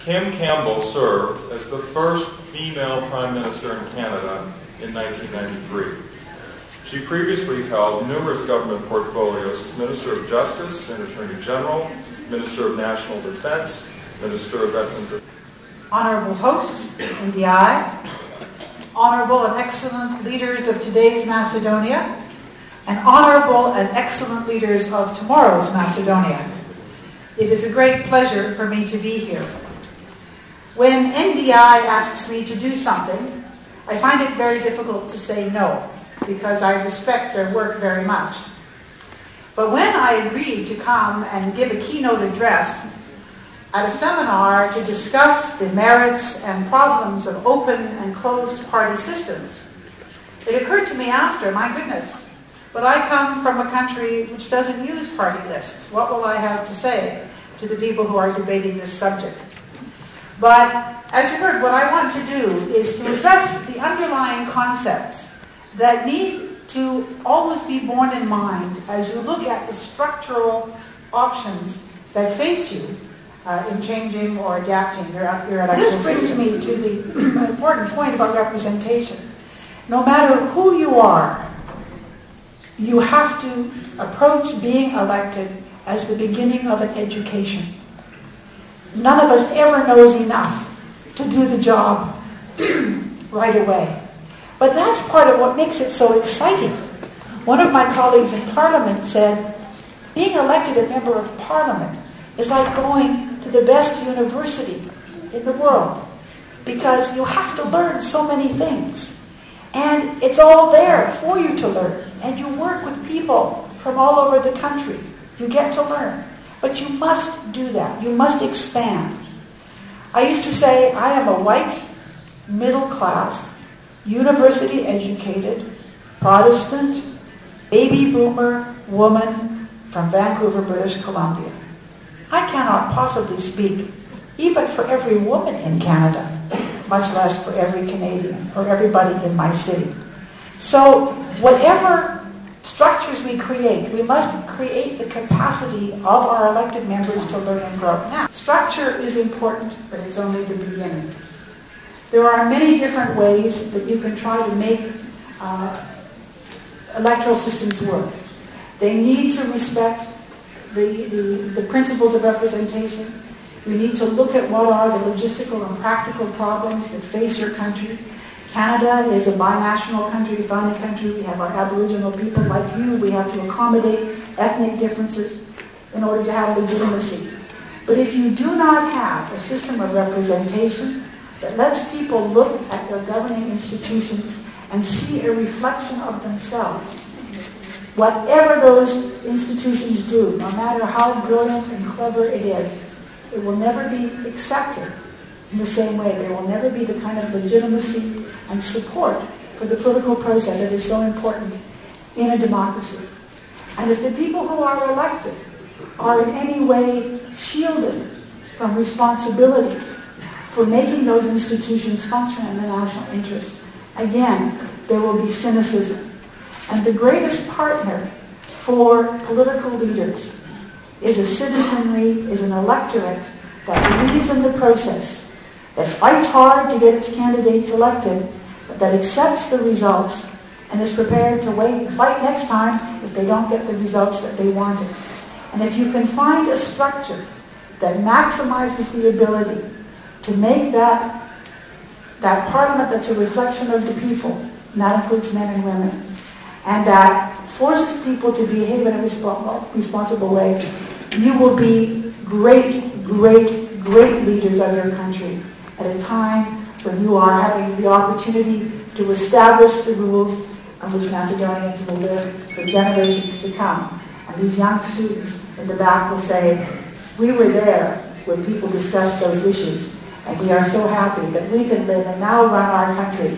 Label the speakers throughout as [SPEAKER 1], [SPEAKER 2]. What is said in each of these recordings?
[SPEAKER 1] Kim Campbell served as the first female Prime Minister in Canada in 1993. She previously held numerous government portfolios as Minister of Justice and Attorney General, Minister of National Defence, Minister of Veterans Affairs.
[SPEAKER 2] Honourable hosts, NDI, honourable and excellent leaders of today's Macedonia, and honourable and excellent leaders of tomorrow's Macedonia. It is a great pleasure for me to be here. When NDI asks me to do something, I find it very difficult to say no, because I respect their work very much. But when I agreed to come and give a keynote address at a seminar to discuss the merits and problems of open and closed party systems, it occurred to me after, my goodness, but I come from a country which doesn't use party lists. What will I have to say to the people who are debating this subject? But as you heard, what I want to do is to address the underlying concepts that need to always be borne in mind as you look at the structural options that face you in changing or adapting your electoral system. This brings me to the important point about representation. No matter who you are, you have to approach being elected as the beginning of an education. None of us ever knows enough to do the job right away. But that's part of what makes it so exciting. One of my colleagues in Parliament said, being elected a member of Parliament is like going to the best university in the world, because you have to learn so many things. And it's all there for you to learn. And you work with people from all over the country. You get to learn. But you must do that. You must expand. I used to say, I am a white, middle-class, university-educated, Protestant, baby boomer woman from Vancouver, British Columbia. I cannot possibly speak even for every woman in Canada, much less for every Canadian or everybody in my city. So whatever structures we create, we must create the capacity of our elected members to learn and grow. Now, structure is important, but it's only the beginning. There are many different ways that you can try to make electoral systems work. They need to respect the principles of representation. You need to look at what are the logistical and practical problems that face your country. Canada is a binational country, founding country. We have our Aboriginal people like you. We have to accommodate ethnic differences in order to have legitimacy. But if you do not have a system of representation that lets people look at their governing institutions and see a reflection of themselves, whatever those institutions do, no matter how brilliant and clever it is, it will never be accepted in the same way. There will never be the kind of legitimacy and support for the political process that is so important in a democracy. And if the people who are elected are in any way shielded from responsibility for making those institutions function in the national interest, again, there will be cynicism. And the greatest partner for political leaders is a citizenry, is an electorate that believes in the process, that fights hard to get its candidates elected, but that accepts the results and is prepared to wait and fight next time if they don't get the results that they wanted. And if you can find a structure that maximizes the ability to make that parliament that's a reflection of the people, and that includes men and women, and that forces people to behave in a responsible way, you will be great, great, great leaders of your country at a time when you are having the opportunity to establish the rules on which Macedonians will live for generations to come. And these young students in the back will say, we were there when people discussed those issues, and we are so happy that we can live and now run our country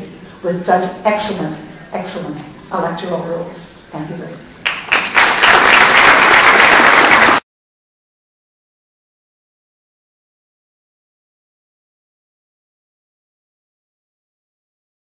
[SPEAKER 2] with such excellent, excellent electoral rules. Thank you very much.